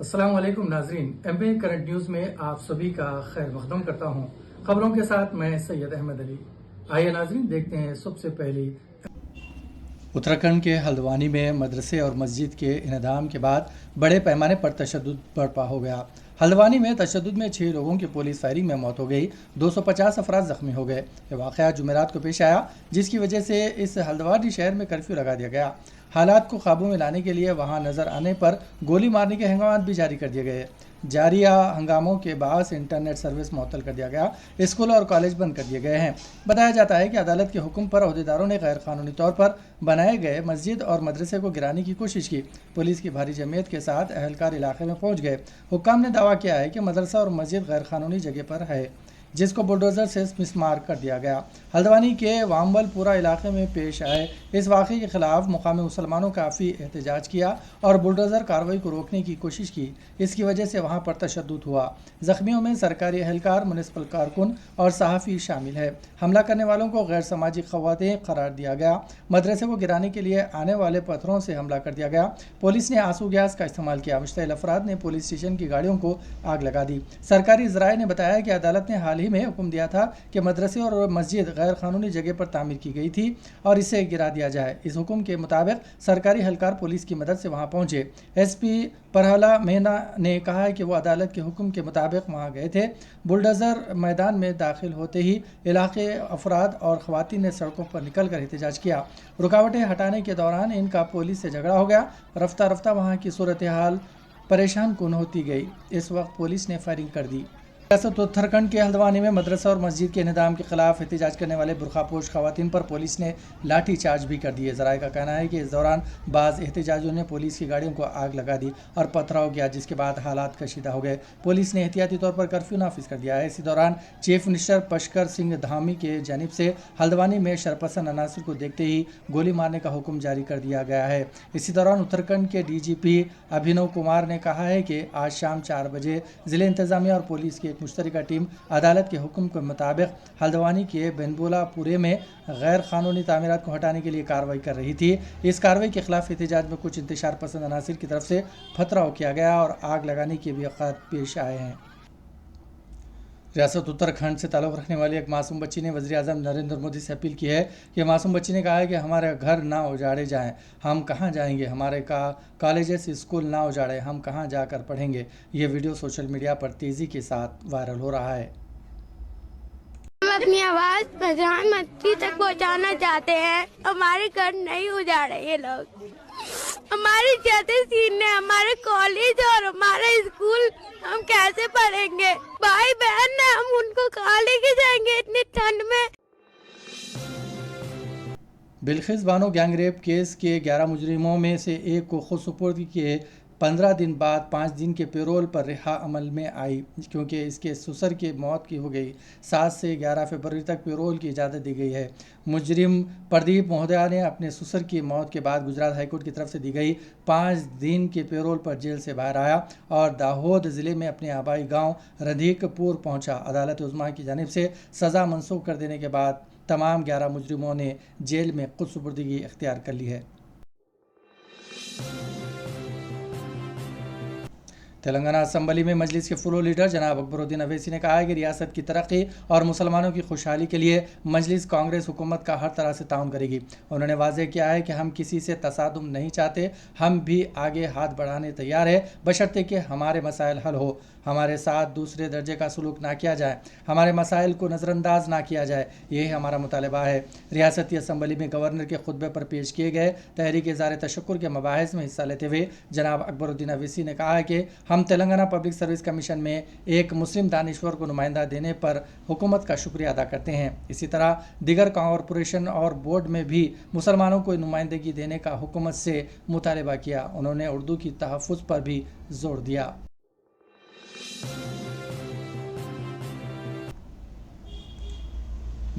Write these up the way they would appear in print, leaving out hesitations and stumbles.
السلام علیکم ناظرین، ایم پی کرنٹ نیوز میں آپ سبھی کا خیر مقدم کرتا ہوں۔ خبروں کے ساتھ میں سید احمد علی۔ آئیے ناظرین دیکھتے ہیں سب سے پہلی۔ اتراکھنڈ کے ہلدوانی میں مدرسے اور مسجد کے انہدام کے بعد بڑے پیمانے پر تشدد برپا ہو گیا۔ ہلدوانی میں تشدد میں 6 لوگوں کی پولیس فائرنگ میں موت ہو گئی، 250 افراد زخمی ہو گئے۔ یہ واقعہ جمعرات کو پیش آیا، جس کی وجہ سے اس ہلدوانی شہر میں کرفیو لگا دیا گیا۔ حالات کو قابو میں لانے کے لیے وہاں نظر آنے پر گولی مارنے کے احکامات بھی جاری کر دیے گئے۔ جاریہ ہنگاموں کے باعث انٹرنیٹ سروس معطل کر دیا گیا، اسکول اور کالج بند کر دیے گئے ہیں۔ بتایا جاتا ہے کہ عدالت کے حکم پر عہدیداروں نے غیر قانونی طور پر بنائے گئے مسجد اور مدرسے کو گرانے کی کوشش کی۔ پولیس کی بھاری جمعیت کے ساتھ اہلکار علاقے میں پہنچ گئے۔ حکام نے دعویٰ کیا ہے کہ مدرسہ اور مسجد غیر قانونی جگہ پر ہے، جس کو بلڈوزر سے مسمار کر دیا گیا۔ ہلدوانی کے وامبل پورہ علاقے میں پیش آئے اس واقعے کے خلاف مقامی مسلمانوں کافی احتجاج کیا اور بلڈوزر کارروائی کو روکنے کی کوشش کی۔ اس کی وجہ سے وہاں پر تشدد ہوا۔ زخمیوں میں سرکاری اہلکار، میونسپل کارکن اور صحافی شامل ہے۔ حملہ کرنے والوں کو غیر سماجی خواتین قرار دیا گیا۔ مدرسے کو گرانے کے لیے آنے والے پتھروں سے حملہ کر دیا گیا۔ پولیس نے آنسو گیس کا استعمال کیا۔ مشتعل افراد نے پولیس اسٹیشن کی گاڑیوں کو آگ لگا دی۔ سرکاری ذرائع نے بتایا کہ عدالت نے حال ہی میں حکم دیا تھا کہ مدرسے اور مسجد غیر قانونی جگہ پر تعمیر کی گئی تھی اور اسے گرا دیا جائے۔ اس حکم کے مطابق سرکاری اہلکار پولیس کی مدد سے وہاں پہنچے۔ ایس پی پرہلا مینا نے کہا کہ وہ عدالت کے حکم کے مطابق وہاں گئے تھے۔ بلڈوزر میدان میں داخل ہوتے ہی علاقے افراد اور خواتین نے سڑکوں پر نکل کر احتجاج کیا۔ رکاوٹیں ہٹانے کے دوران ان کا پولیس سے جھگڑا ہو گیا۔ رفتہ رفتہ وہاں کی صورتحال پریشان کن ہوتی گئی۔ اس وقت پولیس نے فائرنگ کر دی۔ ریاست اتراکھنڈ کے ہلدوانی میں مدرسہ اور مسجد کے انہدام کے خلاف احتجاج کرنے والے برقع پوش خواتین پر پولیس نے لاٹھی چارج بھی کر دیے۔ ذرائع کا کہنا ہے کہ اس دوران بعض احتجاجیوں نے پولیس کی گاڑیوں کو آگ لگا دی اور پتھراؤ کیا، جس کے بعد حالات کشیدہ ہو گئے۔ پولیس نے احتیاطی طور پر کرفیو نافذ کر دیا ہے۔ اسی دوران چیف منسٹر پشکر سنگھ دھامی کی جانب سے ہلدوانی میں شرپسند عناصر کو دیکھتے ہی گولی مارنے کا حکم جاری کر دیا گیا ہے۔ اسی دوران اتراکھنڈ کے ڈی جی پی ابھینو کمار نے کہا ہے کہ آج شام 4 بجے ضلع انتظامیہ اور پولیس کی ایک مشترکہ ٹیم عدالت کے حکم کے مطابق ہلدوانی کے بینبولا پورے میں غیر قانونی تعمیرات کو ہٹانے کے لیے کارروائی کر رہی تھی۔ اس کارروائی کے خلاف احتجاج میں کچھ انتشار پسند عناصر کی طرف سے پتھراؤ کیا گیا اور آگ لگانے کے بھی واقعات پیش آئے ہیں۔ ریاست اتراکھنڈ سے تعلق رکھنے والی ایک معصوم بچی نے وزیر اعظم نریندر مودی سے اپیل کی ہے کہ معصوم بچی نے کہا ہے کہ ہمارے گھر نہ اجاڑے جائیں، ہم کہاں جائیں گے؟ ہمارے کالجز اسکول نہ اجاڑے، ہم کہاں جا کر پڑھیں گے؟ یہ ویڈیو سوشل میڈیا پر تیزی کے ساتھ وائرل ہو رہا ہے۔ ہم اپنی آواز پردھان منتری تک پہنچانا چاہتے ہیں۔ ہمارے گھر نہیں اجاڑے یہ لوگ، ہماری چھتیں چھینے، ہمارے کالج اور ہمارا اسکول ہم کیسے پڑھیں گے؟ بھائی بہن ہیں، ہم ان کو کہاں لے کے جائیں گے اتنی ٹھنڈ میں؟ بلخیز بانو گینگ ریپ کیس کے 11 مجرموں میں سے ایک کو خود سپرد کے 15 دن بعد 5 دن کے پیرول پر رہا عمل میں آئی، کیونکہ اس کے سسر کی موت کی ہو گئی۔ 7 سے 11 فروری تک پیرول کی اجازت دی گئی ہے۔ مجرم پردیپ مہودیا نے اپنے سسر کی موت کے بعد گجرات ہائی کورٹ کی طرف سے دی گئی 5 دن کے پیرول پر جیل سے باہر آیا اور داہود ضلع میں اپنے آبائی گاؤں رندھیک پور پہنچا۔ عدالت عظمیٰ کی جانب سے سزا منسوخ کر دینے کے بعد تمام 11 مجرموں نے جیل میں خود سپردگی اختیار کر لی ہے۔ تلنگانہ اسمبلی میں مجلس کے فلور لیڈر جناب اکبر الدین اویسی نے کہا ہے کہ ریاست کی ترقی اور مسلمانوں کی خوشحالی کے لیے مجلس کانگریس حکومت کا ہر طرح سے تعاون کرے گی۔ انہوں نے واضح کیا ہے کہ ہم کسی سے تصادم نہیں چاہتے، ہم بھی آگے ہاتھ بڑھانے تیار ہیں، بشرطے کہ ہمارے مسائل حل ہو، ہمارے ساتھ دوسرے درجے کا سلوک نہ کیا جائے، ہمارے مسائل کو نظر انداز نہ کیا جائے، یہی ہمارا مطالبہ ہے۔ ریاستی اسمبلی میں گورنر کے خطبے پر پیش کیے گئے تحریک اظہار تشکر کے مباحث میں حصہ لیتے ہوئے جناب اکبر الدین اویسی نے کہا ہے کہ ہم تلنگانہ پبلک سروس کمیشن میں ایک مسلم دانشور کو نمائندہ دینے پر حکومت کا شکریہ ادا کرتے ہیں۔ اسی طرح دیگر کارپوریشن اور بورڈ میں بھی مسلمانوں کو نمائندگی دینے کا حکومت سے مطالبہ کیا۔ انہوں نے اردو کی تحفظ پر بھی زور دیا۔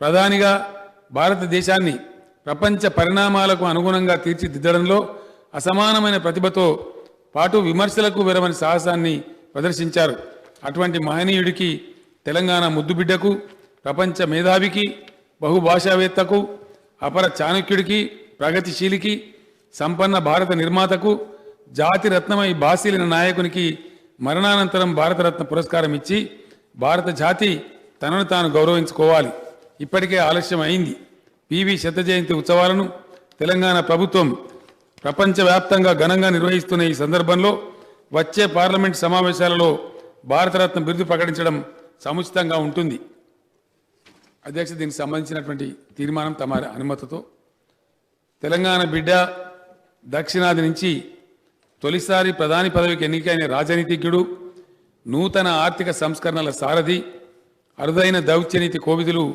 ప్రధానిగా భారతదేశాన్ని ప్రపంచ పరిణామాలకు అనుగుణంగా తీర్చిదిద్దడంలో అసమానమైన ప్రతిభతో పాటు విమర్శలకు వెరవని సాహసాన్ని ప్రదర్శించారు. అటువంటి మహనీయుడికి, తెలంగాణ ముద్దుబిడ్డకు, ప్రపంచ మేధావికి, బహుభాషావేత్తకు, అపర చాణక్యుడికి, ప్రగతిశీలికి, సంపన్న భారత నిర్మాతకు, జాతి రత్నమై బాసిలిన నాయకునికి మరణానంతరం భారతరత్న పురస్కారం ఇచ్చి భారత జాతి తనను తాను గౌరవించుకోవాలి. ఇప్పటికే ఆలస్యం అయింది. పీవీ శత జయంతి ఉత్సవాలను తెలంగాణ ప్రభుత్వం ప్రపంచవ్యాప్తంగా ఘనంగా నిర్వహిస్తున్న ఈ సందర్భంలో వచ్చే పార్లమెంట్ సమావేశాలలో భారతరత్న బిరుదు ప్రకటించడం సముచితంగా ఉంటుంది. అధ్యక్ష, దీనికి సంబంధించినటువంటి తీర్మానం తమ అనుమతితో తెలంగాణ బిడ్డ, దక్షిణాది నుంచి తొలిసారి ప్రధాని పదవికి ఎన్నికైన రాజనీతిజ్ఞుడు, నూతన ఆర్థిక సంస్కరణల సారథి, అరుదైన దౌత్యనీతి కోవిదులు,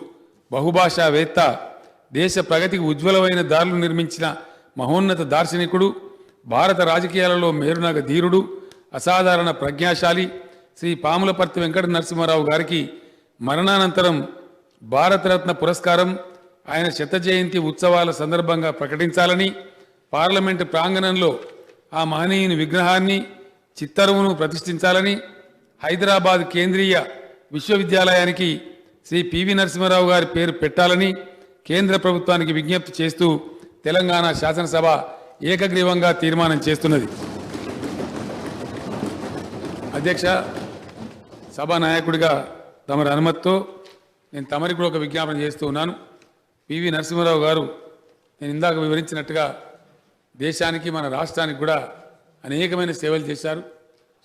బహుభాషావేత్త, దేశ ప్రగతికి ఉజ్వలమైన దారులు నిర్మించిన మహోన్నత దార్శనికుడు, భారత రాజకీయాలలో మేరునగ ధీరుడు, అసాధారణ ప్రజ్ఞాశాలి శ్రీ పాములపర్తి వెంకట నరసింహారావు గారికి మరణానంతరం భారతరత్న పురస్కారం ఆయన శత జయంతి ఉత్సవాల సందర్భంగా ప్రకటించాలని, పార్లమెంటు ప్రాంగణంలో ఆ మహనీయుని విగ్రహాన్ని, చిత్తరువును ప్రతిష్ఠించాలని, హైదరాబాద్ కేంద్రీయ విశ్వవిద్యాలయానికి శ్రీ పివి నరసింహారావు గారి పేరు పెట్టాలని కేంద్ర ప్రభుత్వానికి విజ్ఞప్తి చేస్తూ తెలంగాణ శాసనసభ ఏకగ్రీవంగా తీర్మానం చేస్తున్నది. అధ్యక్ష, సభా నాయకుడిగా తమరి అనుమతితో నేను తమరికి కూడా ఒక విజ్ఞాపన చేస్తూ ఉన్నాను. పివి నరసింహారావు గారు నేను ఇందాక వివరించినట్టుగా దేశానికి, మన రాష్ట్రానికి కూడా అనేకమైన సేవలు చేశారు.